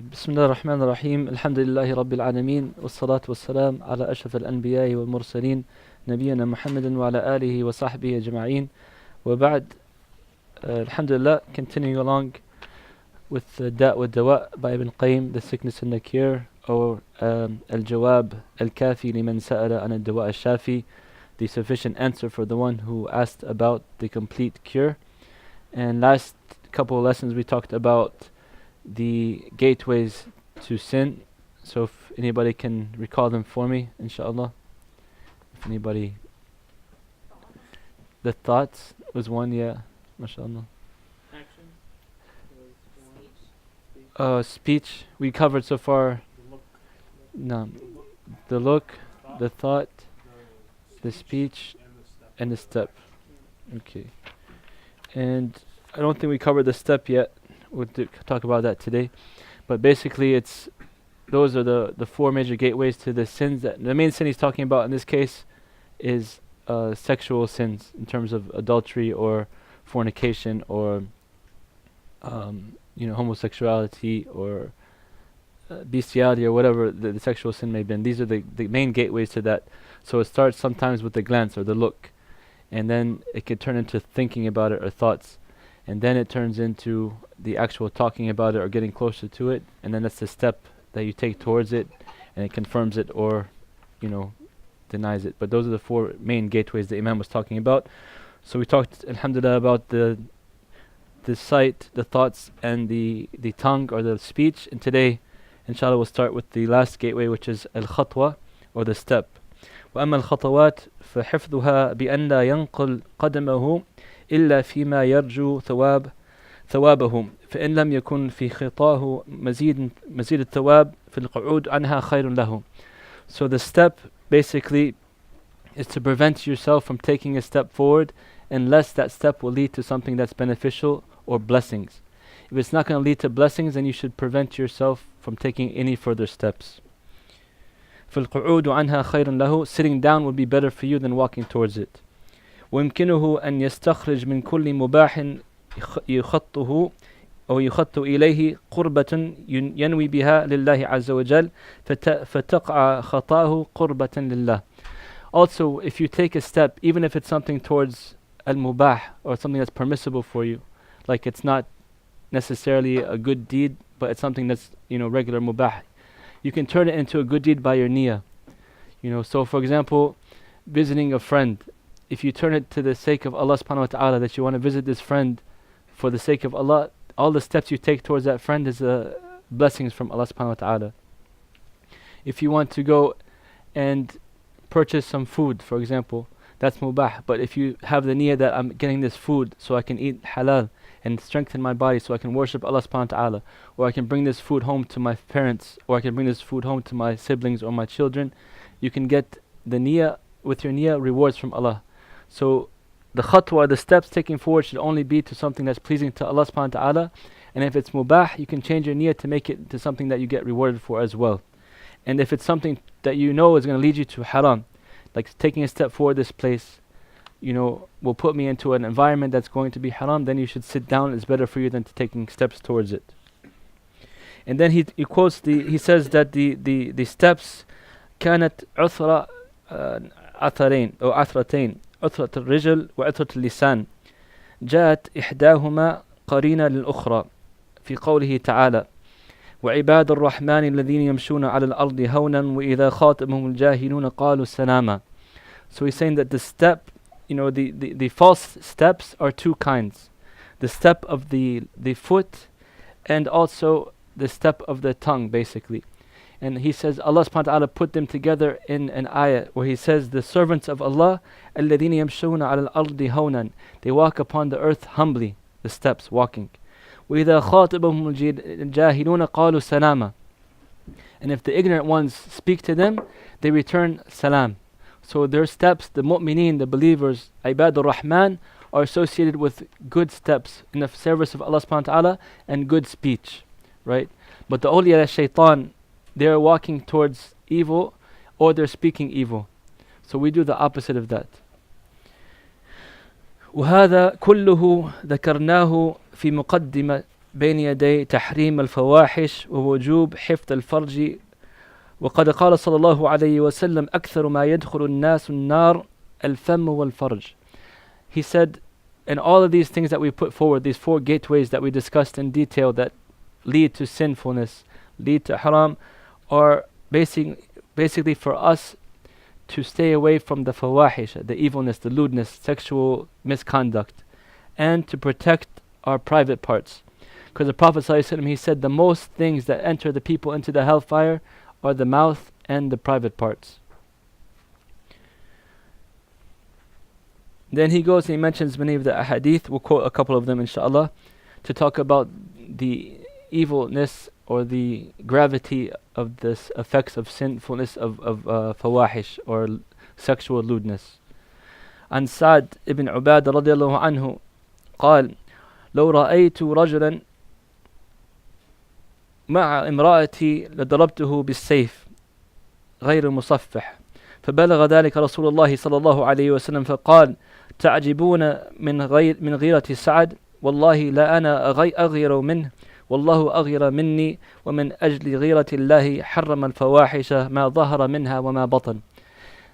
بسم الله الرحمن الرحيم الحمد لله رب العالمين والصلاة والسلام على أشرف الأنبياء والمرسلين نبينا محمد وعلى آله وصحبه أجمعين وبعد. Alhamdulillah, continuing along with the Da' wa Dawa by Ibn Qayyim, the sickness and the cure, or Al-Jawab Al-Kafi liman sa'ala an al-Dawa al-Shafi, the sufficient answer for the one who asked about the complete cure. And last couple of lessons we talked about the gateways to sin. So if anybody can recall them for me, inshallah. If anybody, the thoughts was one, yeah, mashallah. Speech we covered so far. No, the look, the thought, the speech, and the step. Okay, and I don't think we covered the step yet. We'll talk about that today, but basically those are the four major gateways to the sins. That the main sin he's talking about in this case is sexual sins, in terms of adultery or fornication or homosexuality or bestiality or whatever the sexual sin may have been. These are the main gateways to that. So it starts sometimes with the glance or the look, and then it could turn into thinking about it or thoughts, and then it turns into the actual talking about it or getting closer to it, and then that's the step that you take towards it, and it confirms it or denies it. But those are the four main gateways the Imam was talking about. So we talked, alhamdulillah, about the sight, the thoughts, and the tongue or the speech. And today, inshallah, we'll start with the last gateway, which is al-khatwa, or the step. وأما الخطوات فحفظها بأن لا ينقل قدمه إلا فيما يرجو ثوابه فإن لم يكن في خطاه مزيد الثواب في القعود عنها خير له. So the step basically is to prevent yourself from taking a step forward unless that step will lead to something that's beneficial or blessings. If it's not going to lead to blessings, then you should prevent yourself from taking any further steps. فالقعود عنها خير له. Sitting down would be better for you than walking towards it. ويمكنه أن يستخرج من كل مباح يخطه أو يخط إليه قربة ينوي بها لله عز وجل فتقع خطاه قربة لله. Also, if you take a step, even if it's something towards al-mubah, or something that's permissible for you, like it's not necessarily a good deed, but it's something that's regular mubah, you can turn it into a good deed by your niyyah. So for example, visiting a friend, if you turn it to the sake of Allah subhanahu wa ta'ala, that you want to visit this friend for the sake of Allah, all the steps you take towards that friend is blessings from Allah subhanahu wa ta'ala. If you want to go and purchase some food, for example, that's mubah. But if you have the niyyah that I'm getting this food so I can eat halal and strengthen my body so I can worship Allah subhanahu wa ta'ala, or I can bring this food home to my parents, or I can bring this food home to my siblings or my children, you can get the niyyah, with your niyyah, rewards from Allah. So the khatwa, the steps taken forward, should only be to something that's pleasing to Allah subhanahu wa ta'ala. And if it's mubah, you can change your niyyah to make it to something that you get rewarded for as well. And if it's something that is going to lead you to haram, like taking a step forward, this place will put me into an environment that's going to be haram, then you should sit down. It's better for you than taking steps towards it. And then he quotes he says that the steps كانت عثرة عثرين أو عثرتين عثرة الرجل وعثرة اللسان جاءت إحداهما قرينة للأخرى في قوله تعالى وعباد الرحمن الذين يمشون على الأرض هونا وإذا خاطبهم الجاهلون قالوا سلاما. So he's saying that the step, the false steps are two kinds. The step of the foot and also the step of the tongue, basically. And he says Allah subhanahu wa ta'ala put them together in an ayah where he says the servants of Allah الذين يمشون على الأرض هونا, they walk upon the earth humbly, the steps, walking. وإذا خاطبهم الجاهلون قالوا سلاما. And if the ignorant ones speak to them, they return salam. So their steps, the mu'mineen, the believers, Ibadur Rahman, are associated with good steps in the service of Allah subhanahu wa ta'ala and good speech, right? But the awliya shaitan, they're walking towards evil or they're speaking evil. So we do the opposite of that. وهذا كله ذكرناه في بين يدي تحريم الفواحش ووجوب حفظ الفرج وقد قال صلى الله عليه وسلم أكثر ما يدخل الناس النار الفم والفرج. He said, and all of these things that we put forward, these four gateways that we discussed in detail that lead to sinfulness, lead to haram, are basically for us to stay away from the fawahish, the evilness, the lewdness, sexual misconduct, and to protect our private parts. Because the Prophet ﷺ, he said the most things that enter the people into the hellfire are the mouth and the private parts. Then he goes and he mentions many of the ahadith. We'll quote a couple of them inshallah to talk about the evilness or the gravity of this effects of sinfulness of fawahish or sexual lewdness. عن سعد ibn عبادة رضي الله عنه قال لو رأيت رجلا مع امرأتي لضربته بالسيف غير مصفح فبلغ ذلك رسول الله صلى الله عليه وسلم فقال تعجبون من غيرة سعد والله لا أنا أغير منه والله أغير مني ومن أجل غيرة الله حرم الفواحش ما ظهر منها وما بطن.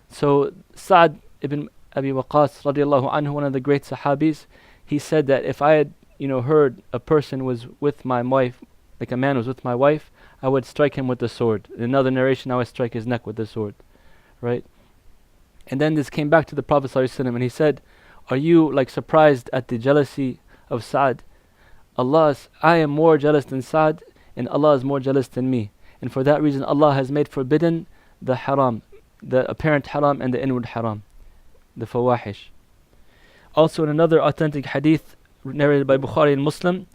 So Sa'd ibn Abi Waqqas radiallahu anhu, one of the great Sahabis, he said that if I had heard a person was with my wife, like a man was with my wife, I would strike him with the sword. In another narration, I would strike his neck with the sword. Right? And then this came back to the Prophet ﷺ and he said, are you like surprised at the jealousy of Sa'd? I am more jealous than Sa'd and Allah is more jealous than me. And for that reason Allah has made forbidden the haram, the apparent haram and the inward haram, the fawahish. Also in another authentic hadith narrated by Bukhari and Muslim,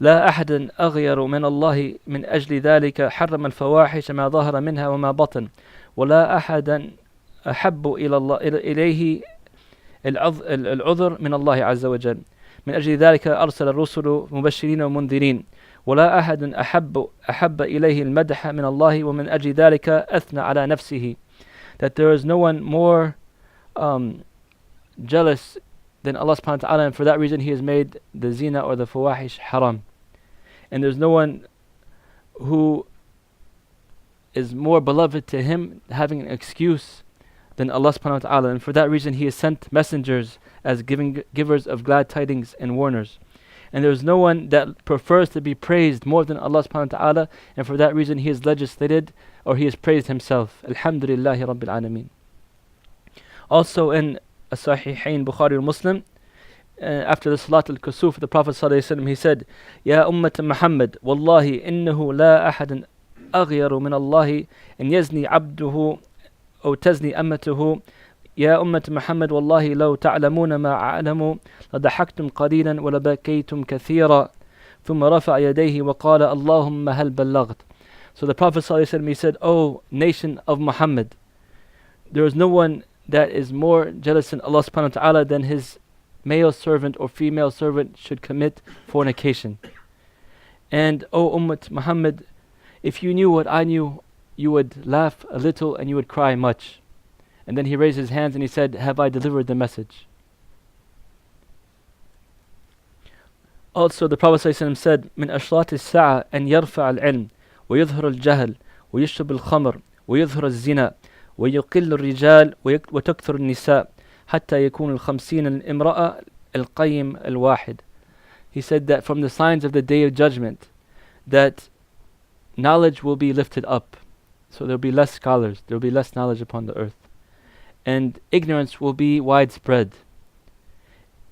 لا أحد أغير من الله من أجل ذلك حرم الفواحش ما ظهر منها وما بطن ولا أحد أحب إليه العذر من الله عز وجل من أجل ذلك أرسل الرسل مبشرين ومنذرين ولا أحد أحب إليه المدح من الله ومن أجل ذلك أثنى على نفسه. That there is no one more jealous than Allah subhanahu wa ta'ala, and for that reason He has made the zina or the fawahish haram. And there's no one who is more beloved to Him, having an excuse, than Allah subhanahu wa ta'ala. And for that reason He has sent messengers as givers of glad tidings and warners. And there's no one that prefers to be praised more than Allah subhanahu wa ta'ala, and for that reason He has legislated or He has praised Himself. Alhamdulillahi Rabbil Alameen. Also in Sahihain, Bukhari and Muslim, after the Salat al-Kusuf, the Prophet ﷺ, he said, Ya Ummat Muhammad, Wallahi innahu la ahadan aghyaru min Allahi in yazni abduhu أو تزني أمته يا أمة محمد والله لو تعلمون ما أعلم لضحكتم قليلا ولبكيتم كثيرا ثم رفع يديه وقال اللهم هل بلغت. So the Prophet ﷺ, he said, O nation of Muhammad, there is no one that is more jealous than Allah subhanahu wa ta'ala than his male servant or female servant should commit fornication. And O Ummat Muhammad, if you knew what I knew, you would laugh a little and you would cry much. And then he raised his hands and he said, have I delivered the message? Also the Prophet ﷺ said, من أشراط الساعة أن يرفع العلم ويظهر الجهل ويشرب الخمر ويظهر الزنا ويقل الرجال وتكثر النساء حتى يكون 50 الامرأة القيم الواحد. He said that from the signs of the day of judgment, that knowledge will be lifted up. So there will be less scholars, there will be less knowledge upon the earth. And ignorance will be widespread.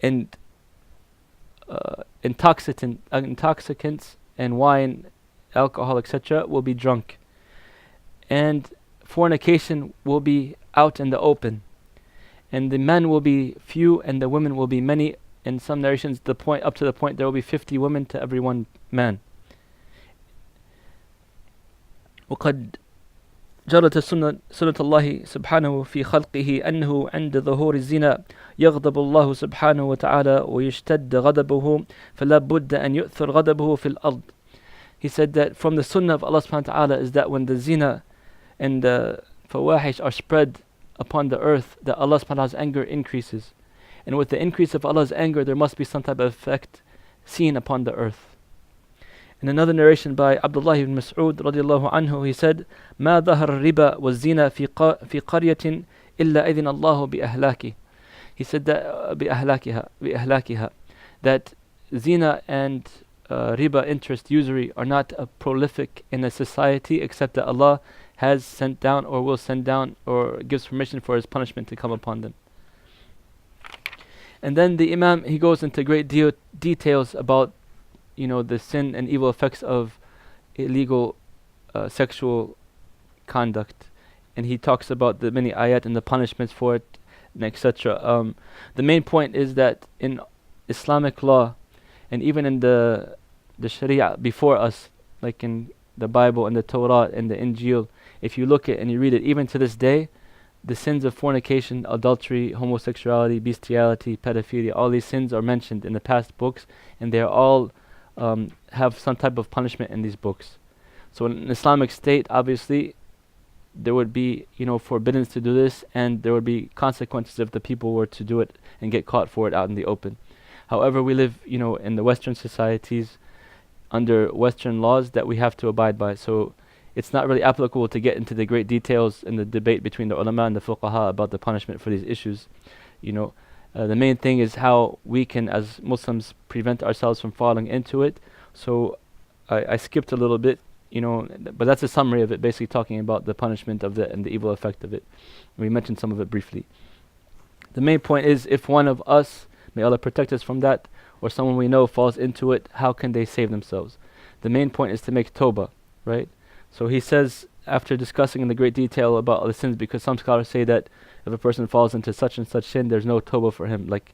And intoxicants and wine, alcohol, etc. will be drunk. And fornication will be out in the open. And the men will be few and the women will be many. In some narrations, up to the point there will be 50 women to every one man. وقد جرت سنة الله سبحانه في خلقه أنه عند ظهور الزنا يغضب الله سبحانه وتعالى ويشتد غضبه فلا بد أن يؤثر غضبه في الأرض. He said that from the sunnah of Allah subhanahu wa ta'ala is that when the zina and the fawahish are spread upon the earth, that Allah subhanahu wa ta'ala's anger increases. And with the increase of Allah's anger, there must be some type of effect seen upon the earth. In another narration by Abdullah ibn Mas'ud radiallahu anhu, he said, ما ظهر الربا والزنا في قرية إلا إذن الله بأهلاكه. He said that بأهلاكها, that zina and riba, interest, usury, are not prolific in a society except that Allah has sent down or will send down or gives permission for His punishment to come upon them. And then the Imam, he goes into great details about, the sin and evil effects of illegal sexual conduct, and he talks about the many ayat and the punishments for it, and etc. The main point is that in Islamic law, and even in the Sharia before us, like in the Bible and the Torah and the Injil, if you look at and you read it, even to this day, the sins of fornication, adultery, homosexuality, bestiality, pedophilia, all these sins are mentioned in the past books, and they are all have some type of punishment in these books. So in an Islamic state, obviously, there would be, forbiddance to do this, and there would be consequences if the people were to do it and get caught for it out in the open. However, we live, in the Western societies under Western laws that we have to abide by. So it's not really applicable to get into the great details in the debate between the ulama and the fuqaha about the punishment for these issues. The main thing is how we can, as Muslims, prevent ourselves from falling into it. So I skipped a little bit, but that's a summary of it, basically talking about the punishment of it and the evil effect of it. We mentioned some of it briefly. The main point is, if one of us, may Allah protect us from that, or someone we know falls into it, how can they save themselves? The main point is to make tawbah, right? So he says, after discussing in the great detail about the sins, because some scholars say that if a person falls into such and such sin, there's no tawbah for him, like,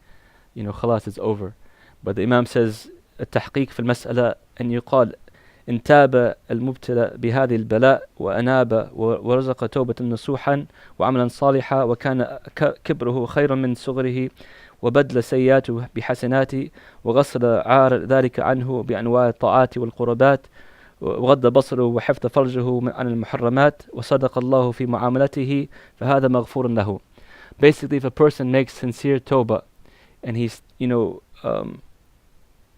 khalas, it's over. But the Imam says, التحقيق في المسألة أن يقال إن تاب المبتلى بهذه البلاء وأناب ورزق توبة نصوحا وعملا صالحا وكان كبره خيرا من صغره وبدل سيئاته بحسناته وغسل عار ذلك عنه بأنواع الطاعات والقربات وغض بصره وحفظ فرجه عن المحرمات وصدق الله في معاملته فهذا مغفور له. Basically, if a person makes sincere tawbah and he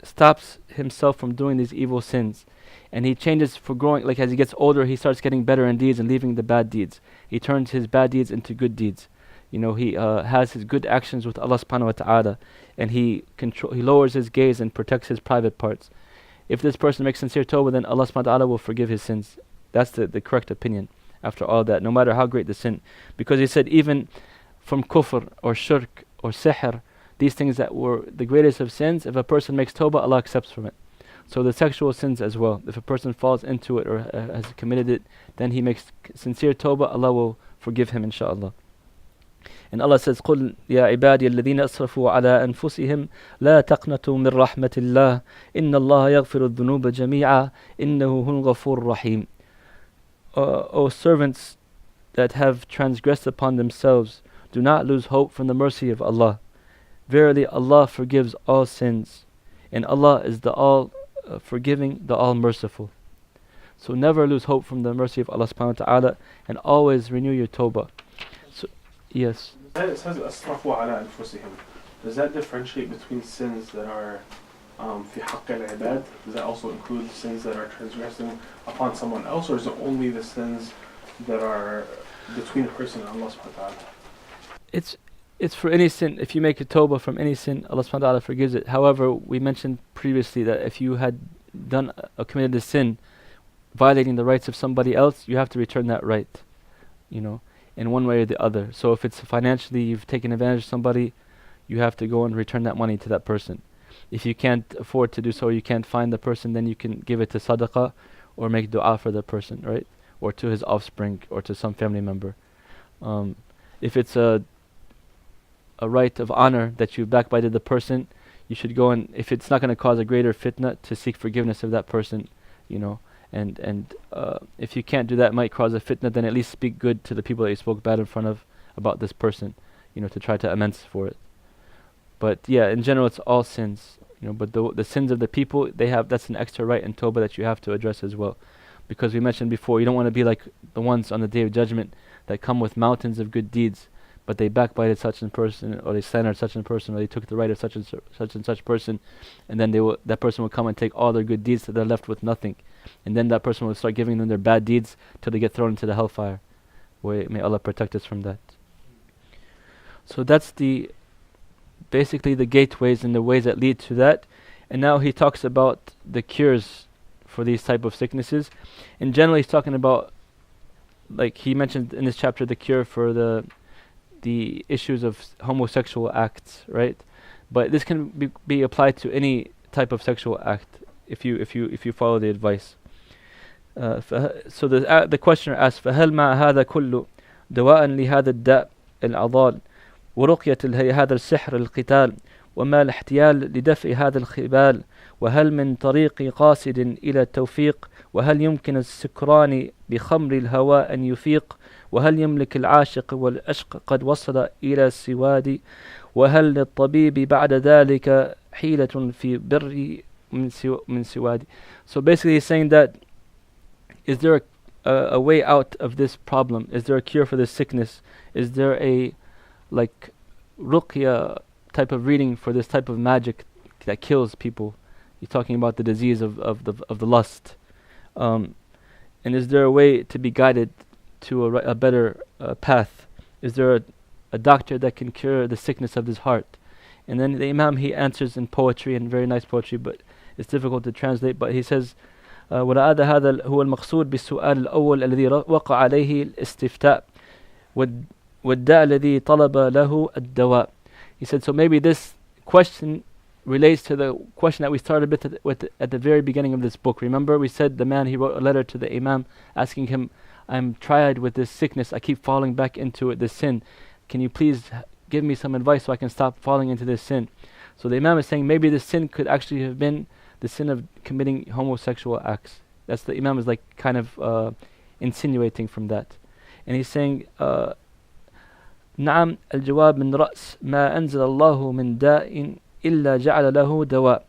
stops himself from doing these evil sins, and he changes for growing, like as he gets older, he starts getting better in deeds and leaving the bad deeds. He turns his bad deeds into good deeds. He has his good actions with Allah subhanahu wa ta'ala, and he lowers his gaze and protects his private parts. If this person makes sincere tawbah, then Allah subhanahu wa ta'ala will forgive his sins. That's the correct opinion after all that, no matter how great the sin. Because he said even from kufr or shirk or sihr, these things that were the greatest of sins, if a person makes tawbah, Allah accepts from it. So the sexual sins as well, if a person falls into it or has committed it, then he makes sincere tawbah, Allah will forgive him, inshaAllah. And Allah says, قُلْ يَا عِبَادِيَ الَّذِينَ أَسْرَفُوا عَلَىٰ أَنفُسِهِمْ لَا تَقْنَطُوا مِنْ رَحْمَةِ اللَّهِ إِنَّ اللَّهَ يَغْفِرُ الذُّنُوبَ جَمِيعًا إِنَّهُ هُوَ الْغَفُورُ الرَّحِيمُ. O servants that have transgressed upon themselves, do not lose hope from the mercy of Allah. Verily Allah forgives all sins, and Allah is the all forgiving, the all merciful. So never lose hope from the mercy of Allah subhanahu wa ta'ala, and always renew your tawbah. So, yes. It says أسرفوا على أنفسهم. Does that differentiate between sins that are في حق العباد? Does that also include sins that are transgressing upon someone else, or is it only the sins that are between a person and Allah subhanahu wa ta'ala? It's for any sin. If you make a tawbah from any sin, Allah subhanahu wa ta'ala forgives it. However, we mentioned previously that if you had done or committed a sin violating the rights of somebody else, you have to return that right, in one way or the other. So if it's financially, you've taken advantage of somebody, you have to go and return that money to that person. If you can't afford to do so, you can't find the person, then you can give it to sadaqah or make dua for the person, right? Or to his offspring or to some family member. If it's a right of honor that you backbited the person, you should go and, if it's not going to cause a greater fitna, to seek forgiveness of that person, and if you can't do that, it might cause a fitna, then at least speak good to the people that you spoke bad in front of about this person, to try to amends for it. But yeah, in general, it's all sins, but the sins of the people, that's an extra right in tawbah that you have to address as well. Because we mentioned before, you don't want to be like the ones on the Day of Judgment that come with mountains of good deeds, but they backbited such and person, or they slandered such and person, or they took the right of such and such person, and then that person will come and take all their good deeds, so they're left with nothing. And then that person will start giving them their bad deeds till they get thrown into the hellfire. May Allah protect us from that. So that's basically the gateways and the ways that lead to that. And now he talks about the cures for these type of sicknesses. And generally he's talking about, like he mentioned in this chapter, the cure for the issues of homosexual acts, right? But this can be applied to any type of sexual act if you follow the advice. So the questioner asks, فهل مع هذا كله دواء لهذا الداء العضال ورقية هذا السحر القتال وما الاحتيال لدفع هذا الخبال وهل من طريق قاصد إلى التوفيق وهل يمكن السكران بخمر الهوى أن يفيق وهل يملك العاشق والأشق قد وصل إلى السواد وهل للطبيب بعد ذلك حيلة في بر من سواد. So basically he's saying that, is there a way out of this problem? Is there a cure for this sickness? Is there a ruqya type of reading for this type of magic that kills people? He's talking about the disease of the lust. And is there a way to be guided to a better path? Is there a doctor that can cure the sickness of his heart? And then the Imam, he answers in poetry, and very nice poetry, but it's difficult to translate. But he says, ولعل هذا هو المقصود بالسؤال الأول الذي وقع عليه الاستفتاء والداء الذي طلب له الدواء. He said, so maybe this question relates to the question that we started with at the very beginning of this book. Remember, we said the man, he wrote a letter to the Imam asking him, I'm tried with this sickness, I keep falling back into it, this sin. Can you please give me some advice so I can stop falling into this sin? So the Imam is saying maybe this sin could actually have been the sin of committing homosexual acts. That's the Imam is like kind of insinuating from that. And he's saying, نعم الجواب من رأس ما أنزل الله من داء إلا جعل له دواء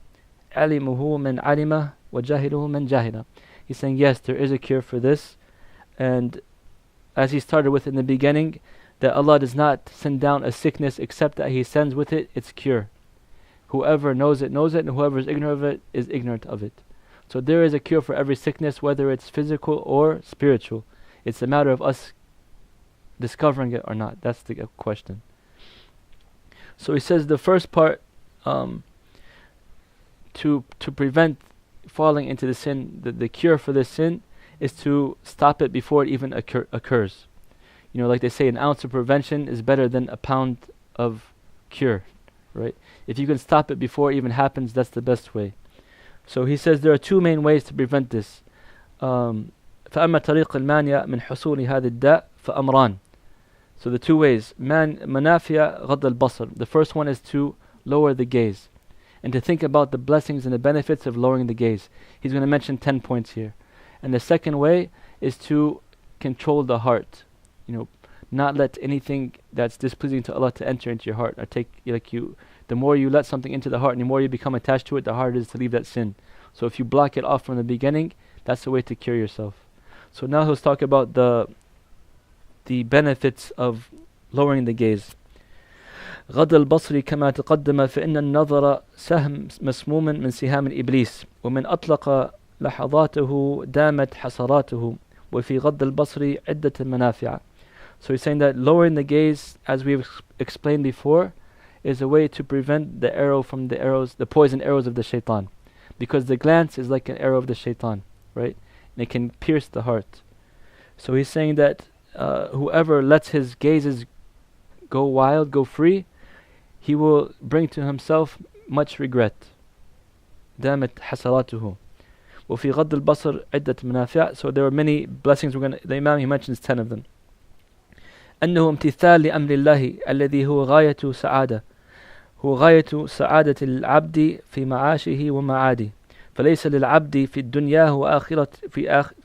علمه من علمه وجاهله من جاهله. He's saying, yes, there is a cure for this. And as he started with in the beginning, that Allah does not send down a sickness except that He sends with it its cure. Whoever knows it, and whoever is ignorant of it is ignorant of it. So there is a cure for every sickness, whether it's physical or spiritual. It's a matter of us discovering it or not. That's the question. So he says the first part, to prevent falling into the sin, the cure for this sin is to stop it before it even occurs. You know, like they say, an ounce of prevention is better than a pound of cure, right? If you can stop it before it even happens, that's the best way. So he says there are two main ways to prevent this. فأما طريق المانع من حصول هذا الداء فأمران. So the two ways, منافع غض البصر. The first one is to lower the gaze and to think about the blessings and the benefits of lowering the gaze. He's going to mention 10 points here. And the second way is to control the heart. You know, not let anything that's displeasing to Allah to enter into your heart, or the more you let something into the heart and the more you become attached to it, the harder it is to leave that sin. So if you block it off from the beginning, that's the way to cure yourself. So now he'll talk about the benefits of lowering the gaze. غض البصر كما تقدم فإن النظر سهم مسموم من سهام الإبليس ومن أطلق لحظاته دامت حسراته وفي غض البصر عدة منافع. So he's saying that lowering the gaze, as we've explained before, is a way to prevent the arrow from the poison arrows of the shaitan. Because the glance is like an arrow of the shaitan, right? And it can pierce the heart. So he's saying that whoever lets his gazes go wild, go free, he will bring to himself much regret. دامت حسراته وفي غض البصر عدة منافع. So there are many blessings. The Imam, he mentions 10 of them. أنه امتثال لأمر الله الذي هو غاية سعادة هو غاية سعادة العبد في معاشه ومعاده فليس للعبد في الدنيا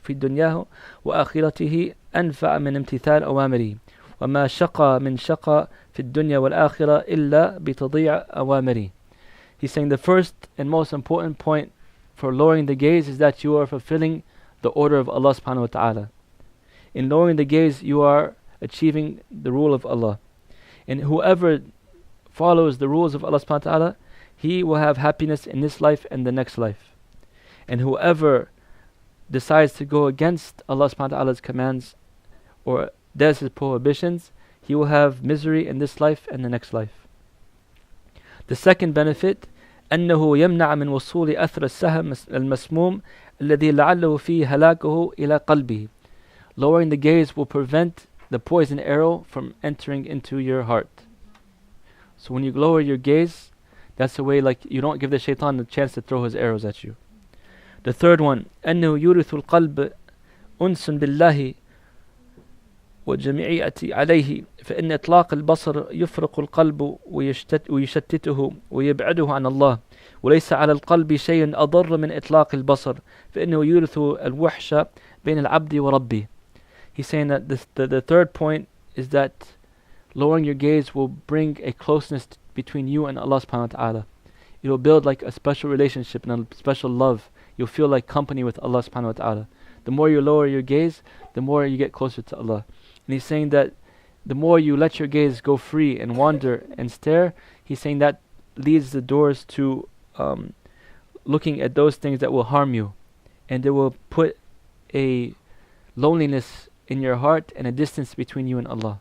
في الدنيا وآخرته أنفع من امتثال أوامره وما شقى من شقى في الدنيا والآخرة إلا بتضيع أوامره. He's saying the first and most important point for lowering the gaze is that you are fulfilling the order of Allah subhanahu wa ta'ala. In lowering the gaze, you are achieving the rule of Allah. And whoever follows the rules of Allah subhanahu wa ta'ala, he will have happiness in this life and the next life. And whoever decides to go against Allah subhanahu wa ta'ala's commands or does his prohibitions, he will have misery in this life and the next life. The second benefit, أنه يمنع من وصول أثر السهم المسموم الذي لعله فيه هلاكه إلى قلبه. Lowering the gaze will prevent the poison arrow from entering into your heart. So when you lower your gaze, that's the way, like, you don't give the shaitan the chance to throw his arrows at you. The third one, أنه يورث القلب أنس بالله وجميعية عليه فإن إطلاق البصر يفرق القلب ويشتته ويبعده عن الله وليس على القلب شيء أضر من إطلاق البصر فإنه يورث الوحشة بين العبد وربه. He's saying that the third point is that lowering your gaze will bring a closeness between you and Allah subhanahu wa ta'ala. It will build like a special relationship and a special love. You'll feel like company with Allah subhanahu wa ta'ala. The more you lower your gaze, the more you get closer to Allah. And he's saying that the more you let your gaze go free and wander and stare, he's saying that leads the doors to looking at those things that will harm you. And they will put a loneliness in your heart and a distance between you and Allah.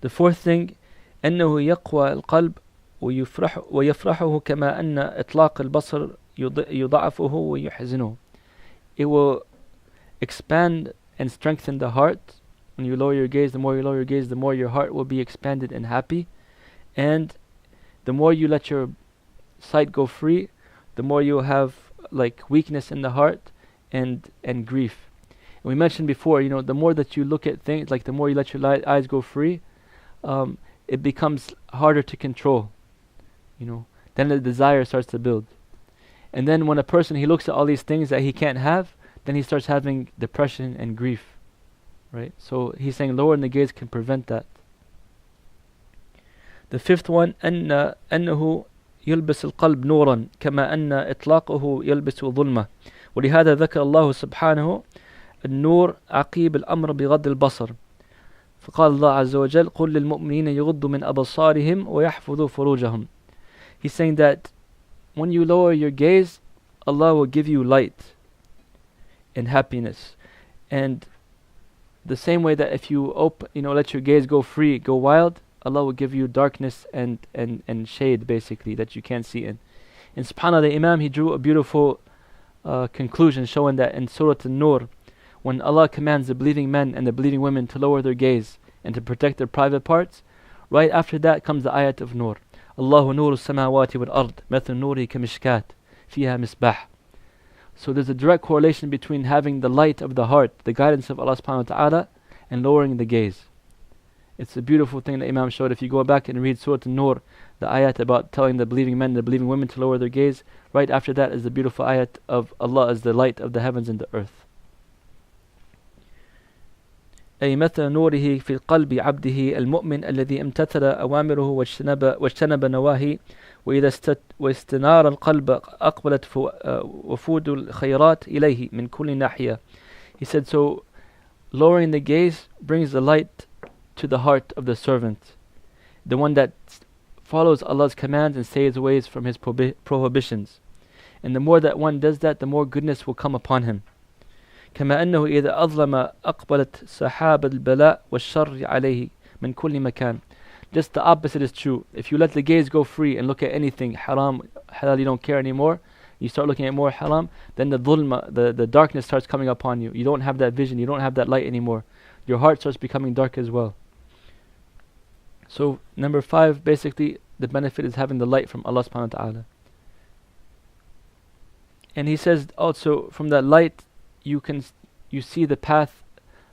The fourth thing, أنه يقوى القلب ويفرحه كما أن إطلاق البصر يضعفه ويحزنه. It will expand and strengthen the heart. When you lower your gaze, the more you lower your gaze, the more your heart will be expanded and happy. And the more you let your sight go free, the more you will have like weakness in the heart and grief. And we mentioned before, the more that you look at things, like the more you let your eyes go free, it becomes harder to control. Then the desire starts to build. And then when a person, he looks at all these things that he can't have, then he starts having depression and grief. Right? So he's saying lowering the gaze can prevent that. The fifth one, أنه يلبس القلب نورا كما أن إطلاقه يلبس ظلمة ولهذا ذكر الله سبحانه النور عقيب الأمر بغض البصر فقال الله عز وجل قل للمؤمنين يغضوا من أبصارهم ويحفظوا فروجهم. He's saying that when you lower your gaze, Allah will give you light and happiness. And the same way that if you let your gaze go free, go wild, Allah will give you darkness and shade, basically, that you can't see in. And subhanAllah, the Imam, he drew a beautiful conclusion showing that in Surah An-Nur, when Allah commands the believing men and the believing women to lower their gaze and to protect their private parts, right after that comes the ayat of Nur. Allahu nuru samawati wal ard, mathalu nuri kamishkat, fiha misbah. So there's a direct correlation between having the light of the heart, the guidance of Allah subhanahu wa ta'ala, and lowering the gaze. It's a beautiful thing that Imam showed. If you go back and read Surah An-Nur, the ayat about telling the believing men and the believing women to lower their gaze, right after that is the beautiful ayat of Allah as the light of the heavens and the earth. أي مثل نوره في قلب عبده المؤمن الذي امتثل أوامره واجتنب نواهي وإذا واستنار القلب أقبلت وفود الخيرات إليه من كل ناحية. He said, so lowering the gaze brings the light to the heart of the servant, the one that follows Allah's commands and stays away from His prohibitions. And the more that one does that, the more goodness will come upon him. كما أنه إذا أظلم أقبلت سحاب البلاء والشر عليه من كل مكان. Just the opposite is true. If you let the gaze go free and look at anything haram, halal, you don't care anymore, you start looking at more haram, then the dhulma, the darkness starts coming upon you. You don't have that vision, you don't have that light anymore. Your heart starts becoming dark as well. So number 5, basically, the benefit is having the light from Allah subhanahu wa ta'ala. And he says also, from that light, you see the path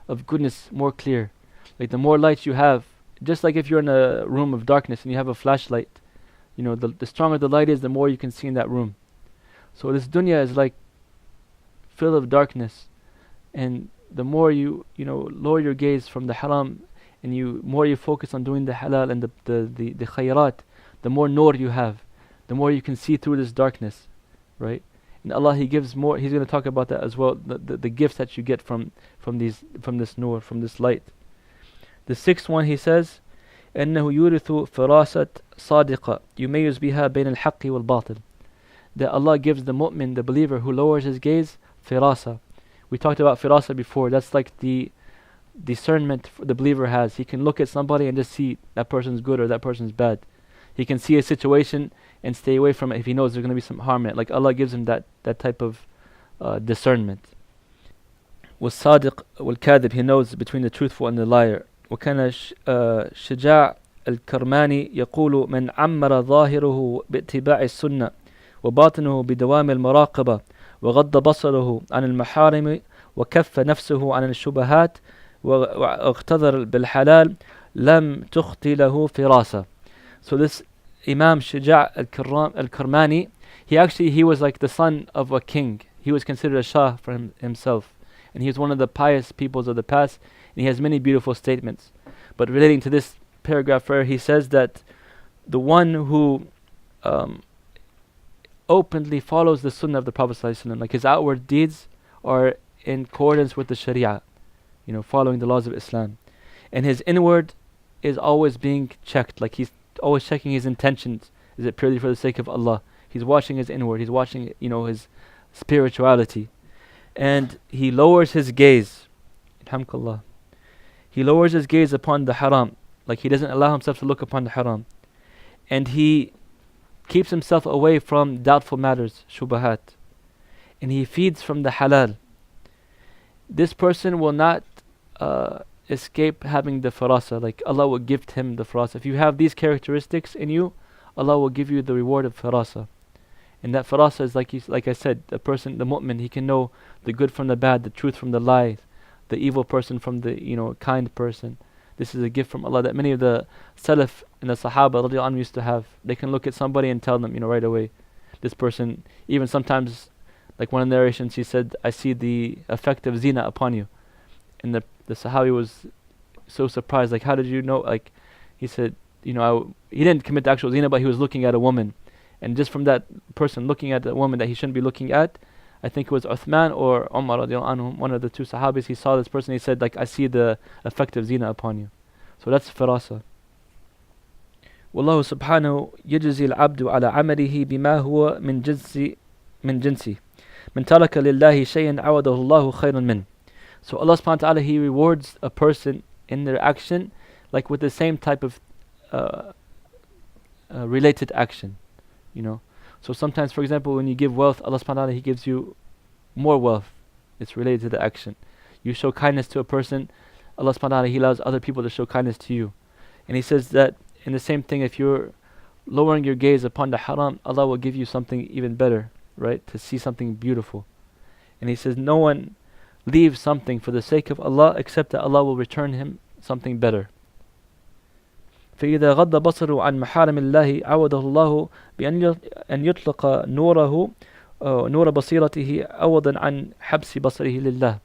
of goodness more clear. Like the more light you have, just like if you're in a room of darkness and you have a flashlight, the stronger the light is, the more you can see in that room. So this dunya is like full of darkness, and the more you lower your gaze from the haram, and more you focus on doing the halal and the khayrat, the more nur you have, the more you can see through this darkness, right? And Allah, He gives more. He's going to talk about that as well. The gifts that you get from this nur, from this light. The 6th one, he says, أنه يورث فراسة صادقة يميز بها بين الحق والباطل. That Allah gives the mu'min, the believer who lowers his gaze, firasa. We talked about firasa before. That's like the discernment the believer has. He can look at somebody and just see that person's good or that person's bad. He can see a situation and stay away from it if he knows there's going to be some harm in it. Like Allah gives him that type of discernment. والصادق والكاذب, he knows between the truthful and the liar. وكان شجاع الكرماني يقول من عمر ظاهره باتباع السنة وباطنه بدوام المراقبة وغض بصره عن المحارم وكف نفسه عن الشبهات واقتدر بالحلال لم تخطي له فراسة. So this Imam Shuja' al-Karmani, he was like the son of a king. He was considered a shah for himself. And he was one of the pious peoples of the past. And he has many beautiful statements. But relating to this paragraph where he says that the one who openly follows the sunnah of the Prophet ﷺ, like his outward deeds are in accordance with the sharia, following the laws of Islam. And his inward is always being checked, like he's always checking his intentions. Is it purely for the sake of Allah? He's watching his inward, he's watching, his spirituality. And he lowers his gaze. Alhamdulillah. He lowers his gaze upon the haram, like he doesn't allow himself to look upon the haram. And he keeps himself away from doubtful matters, shubahat. And he feeds from the halal. This person will not escape having the farasa, like Allah will gift him the farasa. If you have these characteristics in you, Allah will give you the reward of farasa. And that farasa is like I said, the person, the mu'min, he can know the good from the bad, the truth from the lie, the evil person from the kind person. This is a gift from Allah that many of the Salaf and the Sahaba radiallahu anhum used to have. They can look at somebody and tell them, right away, this person, even sometimes, like one of the narrations, he said, I see the effect of zina upon you. And the Sahabi was so surprised, like, how did you know? Like, he said, he didn't commit the actual zina, but he was looking at a woman. And just from that person looking at a woman that he shouldn't be looking at, I think it was Uthman or Umar radiallahu anhum, one of the two Sahabis, he saw this person, he said, like, I see the effect of zina upon you. So that's firasa. والله سبحانه يجزي العبد على عمله بما هو من جنسه من ترك لله شيئا عوضه الله خيرا منه. So Allah subhanahu wa ta'ala, he rewards a person in their action like with the same type of related action. So sometimes, for example, when you give wealth, Allah subhanahu wa ta'ala, he gives you more wealth. It's related to the action. You show kindness to a person, Allah subhanahu wa ta'ala, he allows other people to show kindness to you. And he says that in the same thing, if you're lowering your gaze upon the haram, Allah will give you something even better, right? To see something beautiful. And he says no one leaves something for the sake of Allah except that Allah will return him something better. فإذا غض بصره عن محارم الله عوضه الله بأن يطلق نوره نور بصيرته عوضا عن حبس بصره لله.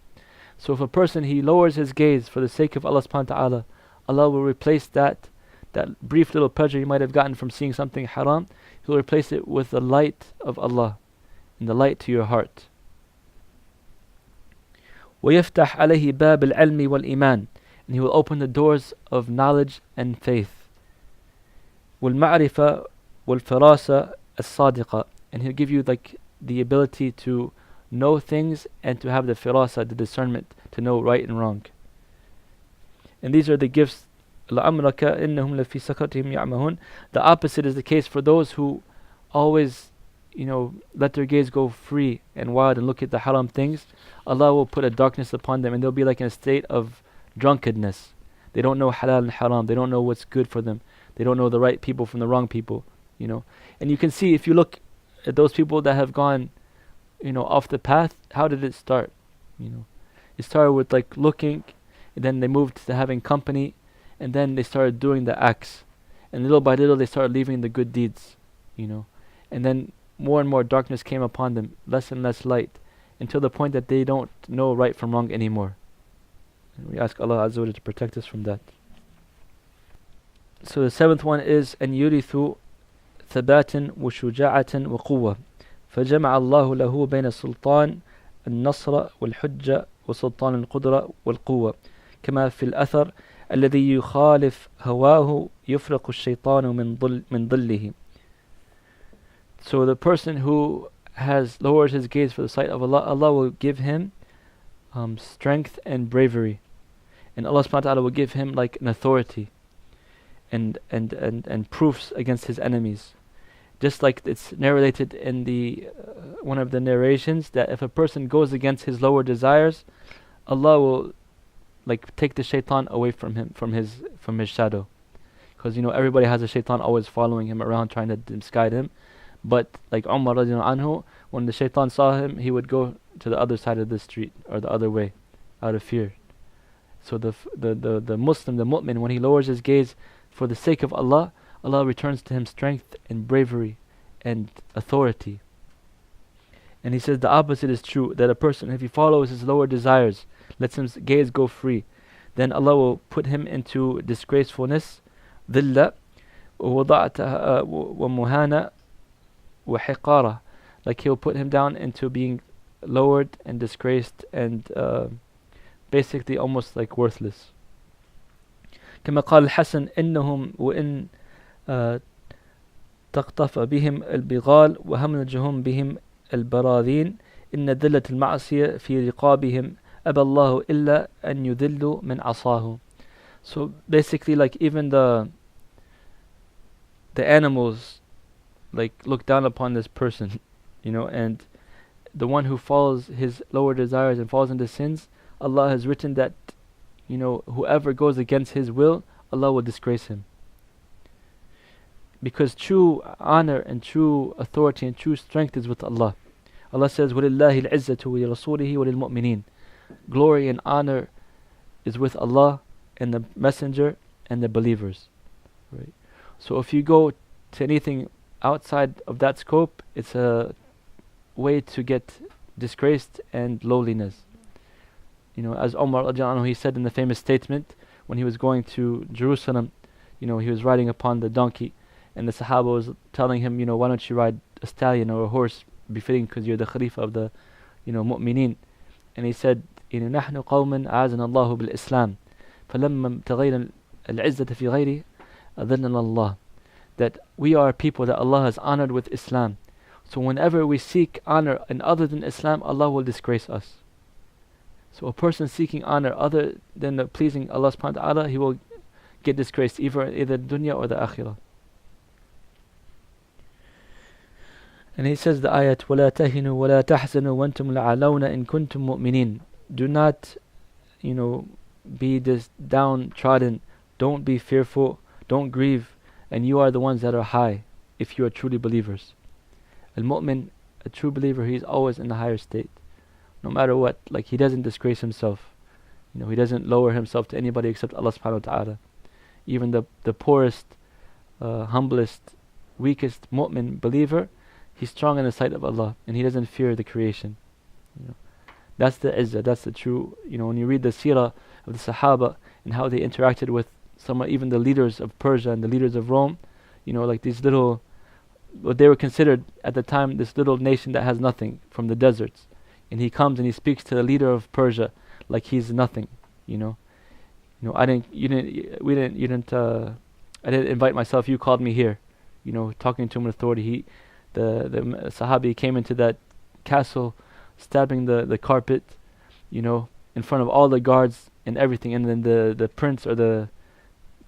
So if a person, he lowers his gaze for the sake of Allah subhanahu wa ta'ala, Allah will replace that brief little pleasure you might have gotten from seeing something haram, He'll replace it with the light of Allah and the light to your heart. ويفتح عليه باب العلم والإيمان, and He will open the doors of knowledge and faith. والمعرفة والفراسة الصادقة, and He'll give you like the ability to know things and to have the firasa, the discernment to know right and wrong. And these are the gifts. لَأَمْرَكَ إِنَّهُمْ لَفِي سَكْرَتِهِمْ يَعْمَهُونَ. The opposite is the case for those who always, let their gaze go free and wild and look at the haram things. Allah will put a darkness upon them, and they'll be like in a state of drunkenness. They don't know halal and haram. They don't know what's good for them. They don't know the right people from the wrong people. And you can see, if you look at those people that have gone off the path, how did it start? It started with like looking, and then they moved to having company, and then they started doing the acts, and little by little they started leaving the good deeds, and then more and more darkness came upon them, less and less light, until the point that they don't know right from wrong anymore. And we ask Allah Azza wa Jalla to protect us from that. So the seventh one is أن يرثوا ثباتا وشجاعة وقوة. فجمع الله له بين سلطان النصر والحجة وسلطان القدرة والقوة كما في الأثر الذي يخالف هواه يفرق الشيطان من ظله. So the person who has lowered his gaze for the sight of Allah, Allah will give him strength and bravery, and Allah subhanahu wa ta'ala will give him like an authority and proofs against his enemies. Just like it's narrated in the one of the narrations that if a person goes against his lower desires, Allah will like take the shaitan away from him, from his shadow, because everybody has a shaitan always following him around trying to misguide him. But like Umar radiallahu anhu, when the shaitan saw him, he would go to the other side of the street or the other way, out of fear. So the Muslim, the mu'min, when he lowers his gaze for the sake of Allah, Allah returns to him strength and bravery and authority. And he says the opposite is true, that a person, if he follows his lower desires, lets his gaze go free, then Allah will put him into disgracefulness, dhilla, ومهانة وحقارة, like he'll put him down into being lowered and disgraced and basically almost like worthless. كما قال الحسن إنهم وإن تقطف بهم البغال وهمجهم بهم البراذين إن ذلة المعصية في رقابهم أبى الله إلا أن يذلوا من عصاه. So basically, like even the animals like look down upon this person, and the one who follows his lower desires and falls into sins, Allah has written that whoever goes against his will, Allah will disgrace him. Because true honor and true authority and true strength is with Allah. Allah says, وَلِلَّهِ الْعِزَّةُ وَلِرَسُولِهِ وَلِلْمُؤْمِنِينَ. Glory and honor is with Allah and the Messenger and the believers. Right? So if you go to anything outside of that scope, it's a way to get disgraced and lowliness. As Umar radiallahu anhu, he said in the famous statement when he was going to Jerusalem, he was riding upon the donkey, and the Sahaba was telling him, why don't you ride a stallion or a horse befitting, because you're the Khalifa of the mu'mineen. And he said, نحن قوم أعزنا الله بالإسلام فلما ابتغينا العزة في غيره أذلنا الله. That we are people that Allah has honored with Islam. So whenever we seek honor in other than Islam, Allah will disgrace us. So a person seeking honor other than the pleasing Allah subhanahu wa ta'ala, he will get disgraced, either dunya or the akhirah. And he says the ayat, وَلَا تَهِنُوا وَلَا تَحْزَنُوا وَأَنْتُمْ لَعَلَوْنَ إِن كُنْتُم مُؤْمِنِينَ. Do not, be downtrodden. Don't be fearful. Don't grieve. And you are the ones that are high, if you are truly believers. Al-mu'min, a true believer, he is always in the higher state. No matter what, like he doesn't disgrace himself. He doesn't lower himself to anybody except Allah subhanahu wa ta'ala. Even the poorest, humblest, weakest mu'min believer, he's strong in the sight of Allah, and he doesn't fear the creation. That's the izzah, that's the true, when you read the seerah of the Sahaba and how they interacted with even the leaders of Persia and the leaders of Rome, like these little, what they were considered at the time, this little nation that has nothing from the deserts. And he comes and he speaks to the leader of Persia like he's nothing, I didn't invite myself, you called me here, talking to him with authority. The Sahabi came into that castle, stabbing the carpet, in front of all the guards and everything. And then the prince or the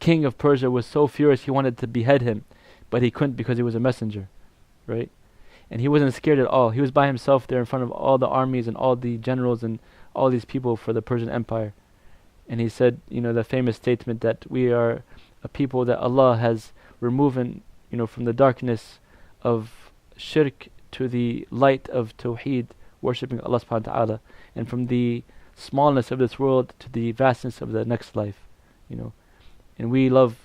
king of Persia was so furious he wanted to behead him, but he couldn't because he was a messenger, right? And he wasn't scared at all. He was by himself there in front of all the armies and all the generals and all these people for the Persian Empire. And he said, the famous statement that we are a people that Allah has removed, from the darkness of shirk to the light of tawheed, worshipping Allah subhanahu wa ta'ala, and from the smallness of this world to the vastness of the next life, And we love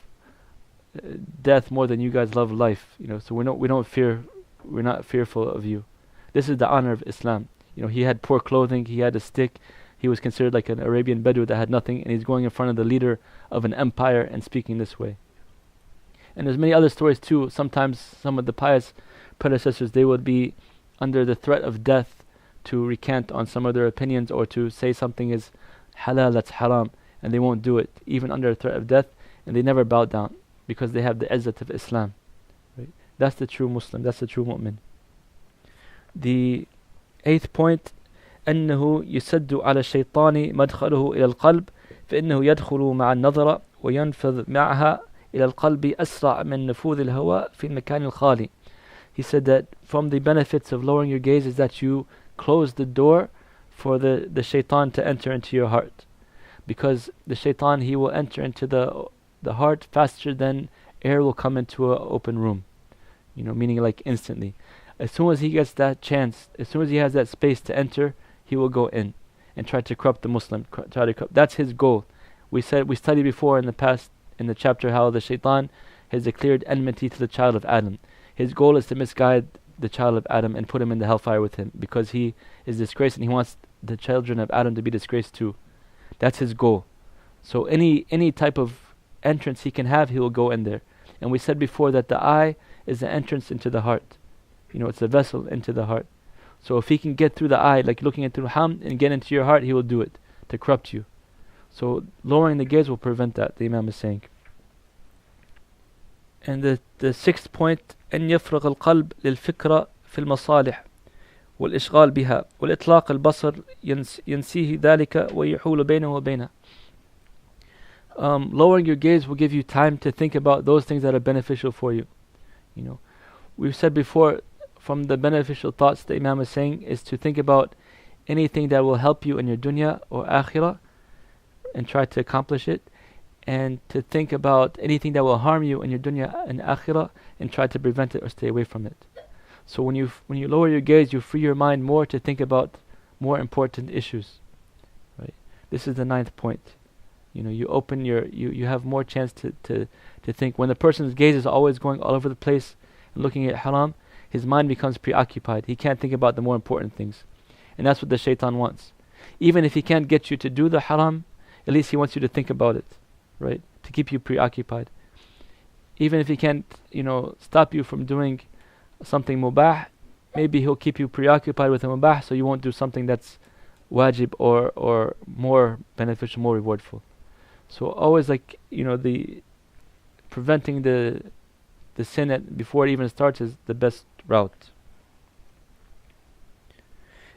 death more than you guys love life, so we're not fearful of you. This is the honor of Islam. He had poor clothing, he had a stick, he was considered like an Arabian Bedouin that had nothing, and he's going in front of the leader of an empire and speaking this way. And there's many other stories too. Sometimes some of the pious predecessors, they would be under the threat of death to recant on some of their opinions or to say something is halal that's haram, and they won't do it, even under a threat of death, and they never bow down, because they have the izzat of Islam. Right? That's the true Muslim, that's the true mu'min. The 8th point, أنه يسد على الشيطان مدخله إلى القلب فإنه يدخل مع النظرة وينفذ معها إلى القلب أسرع من نفوذ الهواء في المكان الخالي. He said that from the benefits of lowering your gaze is that you close the door for the shaitan to enter into your heart. Because the shaitan, he will enter into the heart faster than air will come into an open room. Meaning like instantly. As soon as he gets that chance, as soon as he has that space to enter, he will go in and try to corrupt the Muslim. That's his goal. We studied before in the past, in the chapter, how the shaitan has declared enmity to the child of Adam. His goal is to misguide the child of Adam and put him in the hellfire with him, because he is disgraced and he wants the children of Adam to be disgraced too. That's his goal. So any type of entrance he can have, he will go in there. And we said before that the eye is the entrance into the heart. It's a vessel into the heart. So if he can get through the eye, like looking into Ham, and get into your heart, he will do it to corrupt you. So lowering the gaze will prevent that, the Imam is saying. And the 6th point, أن يفرغ القلب للفكرة في المصالح والإشغال بها والإطلاق البصر ينسيه ذلك ويحول بينه وبينها. Lowering your gaze will give you time to think about those things that are beneficial for you. We've said before, from the beneficial thoughts the Imam is saying is to think about anything that will help you in your dunya or akhirah and try to accomplish it, and to think about anything that will harm you in your dunya and akhirah and try to prevent it or stay away from it. So when you lower your gaze, you free your mind more to think about more important issues. Right? This is the 9th point. You open you have more chance to think. When the person's gaze is always going all over the place and looking at haram, his mind becomes preoccupied. He can't think about the more important things. And that's what the shaitan wants. Even if he can't get you to do the haram, at least he wants you to think about it, right? To keep you preoccupied. Even if he can't, stop you from doing something mubah, maybe he'll keep you preoccupied with a mubah so you won't do something that's wajib or more beneficial, more rewardful. So always the preventing the sin before it even starts is the best route.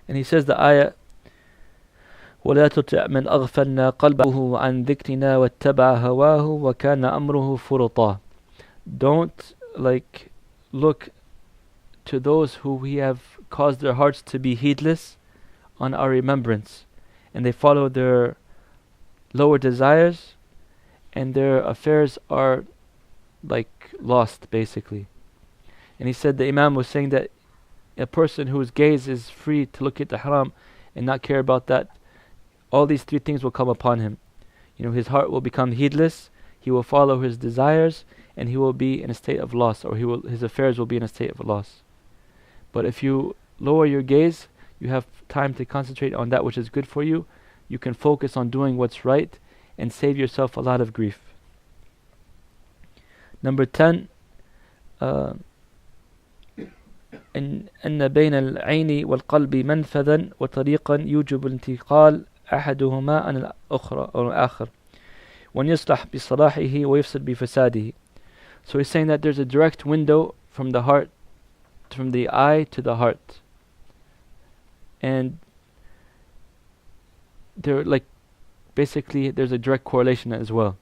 And he says the ayah, ولا تطع من أغفلنا قلبه عن ذكرنا واتبع هواه وكان أمره فرطا. Don't look to those who we have caused their hearts to be heedless on our remembrance, and they follow their lower desires, and their affairs are lost basically. And he said, the Imam was saying that a person whose gaze is free to look at the haram and not care about that, all these 3 things will come upon him. His heart will become heedless, he will follow his desires, and he will be in a state of loss, or his affairs will be in a state of loss. But if you lower your gaze, you have time to concentrate on that which is good for you. You can focus on doing what's right and save yourself a lot of grief. Number 10, أن بين العين والقلب منفذا وطريقا يوجب الانتقال أحدهما عن الأخرى أو الآخر وأن يصلح بصلاحه ويفسد بفساده. So he's saying that there's a direct window from the heart, from the eye to the heart, and they're basically there's a direct correlation as well.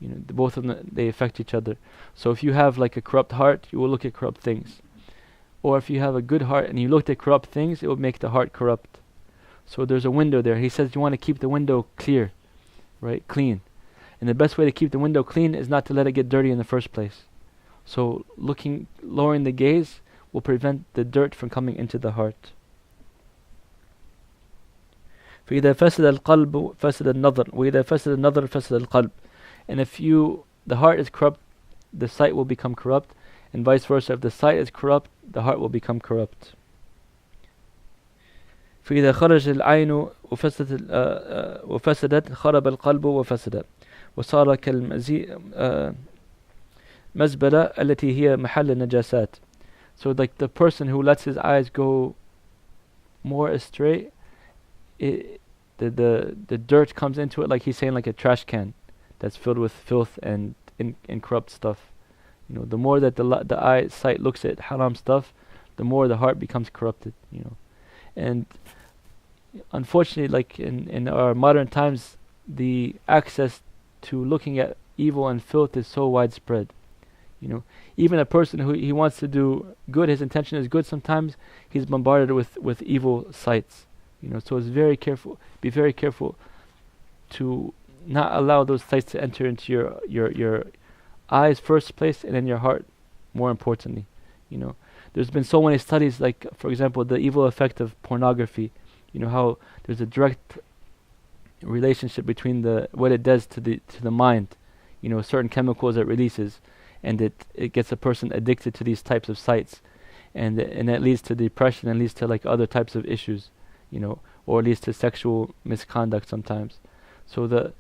Both of them, they affect each other. So if you have a corrupt heart, you will look at corrupt things. Or if you have a good heart and you look at corrupt things, it will make the heart corrupt. So there's a window there. He says you want to keep the window clear, right? Clean. And the best way to keep the window clean is not to let it get dirty in the first place. So lowering the gaze will prevent the dirt from coming into the heart. فإذا فسد القلب فسد النظر وإذا فسد النظر فسد القلب. And if the heart is corrupt, the sight will become corrupt, and vice versa. If the sight is corrupt, the heart will become corrupt. فإذا خرج العين وفسدت خرب القلب وفسد وصار كالمزبلة التي هي محل النجاسات. So the person who lets his eyes go more astray, the dirt comes into it, like he's saying, like a trash can that's filled with filth and corrupt stuff. You know, the more that the eyesight looks at haram stuff, the more the heart becomes corrupted. You know, and unfortunately, like in our modern times, the access to looking at evil and filth is so widespread. You know, even a person who he wants to do good, his intention is good. Sometimes he's bombarded with evil sights. You know, so it's very careful. Be very careful to not allow those sights to enter into your eyes first place, and then your heart more importantly. You know, there's been so many studies, like for example, the evil effect of pornography. You know how there's a direct relationship between what it does to the mind. You know, certain chemicals it releases, and it gets a person addicted to these types of sites, and that leads to depression and leads to like other types of issues. You know, or leads to sexual misconduct sometimes. So the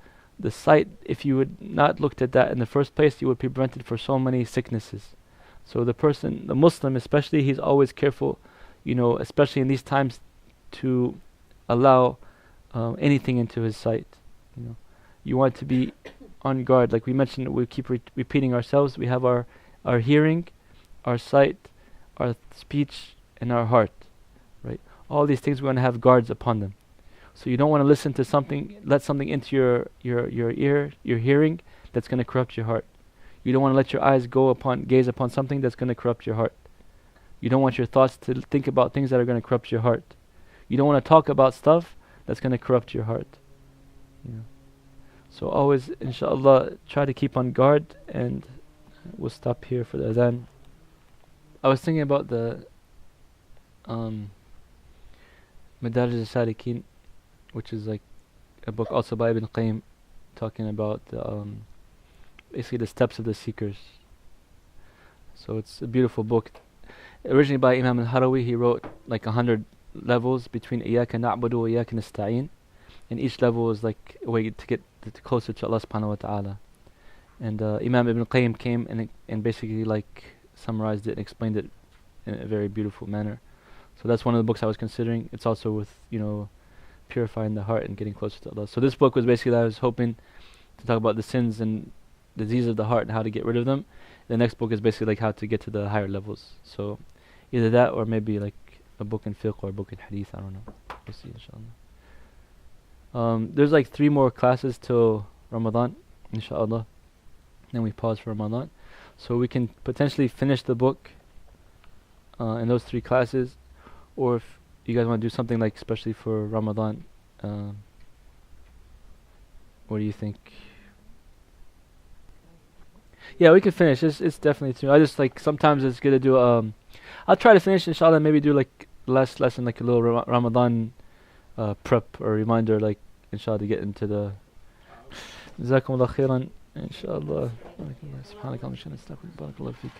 sight, if you would not looked at that in the first place, you would be prevented for so many sicknesses. So the Muslim especially, he's always careful, you know, especially in these times, to allow anything into his sight. You know, you want to be on guard. Like we mentioned, we keep repeating ourselves. We have our hearing, our sight, our speech, and our heart. Right? All these things, we want to have guards upon them. So you don't want to listen to something, let something into your ear, your hearing, that's going to corrupt your heart. You don't want to let your eyes gaze upon something that's going to corrupt your heart. You don't want your thoughts to think about things that are going to corrupt your heart. You don't want to talk about stuff that's going to corrupt your heart. You know. So always, inshallah, try to keep on guard, and we'll stop here for the adhan. I was thinking about the Madarij al-Salikin, which is like a book also by Ibn Qayyim, talking about basically the steps of the seekers. So it's a beautiful book. Originally by Imam al-Harawi, he wrote like 100 levels between Iyaka na'budu wa Iyaka nasta'in, and each level is like a way to get closer to Allah subhanahu wa ta'ala. And Imam Ibn Qayyim came and basically like summarized it and explained it in a very beautiful manner. So that's one of the books I was considering. It's also with, you know, purifying the heart and getting closer to Allah. So this book was basically, I was hoping to talk about the sins and disease of the heart and how to get rid of them. The next book is basically like how to get to the higher levels. So either that or maybe like a book in fiqh or a book in hadith. I don't know. We'll see, inshallah. There's like 3 more classes till Ramadan, inshallah. Then we pause for Ramadan. So we can potentially finish the book in those 3 classes. Or if you guys want to do something like especially for Ramadan, what do you think? Yeah, we can finish. It's definitely too. I just like sometimes it's good to do. I'll try to finish, inshallah. Maybe do like last lesson, like a little Ramadan prep or reminder, like inshallah, to get into the. جزاكم الله خيرا إن شاء الله. سبحانك اللهم وبحمدك. بارك الله فيك.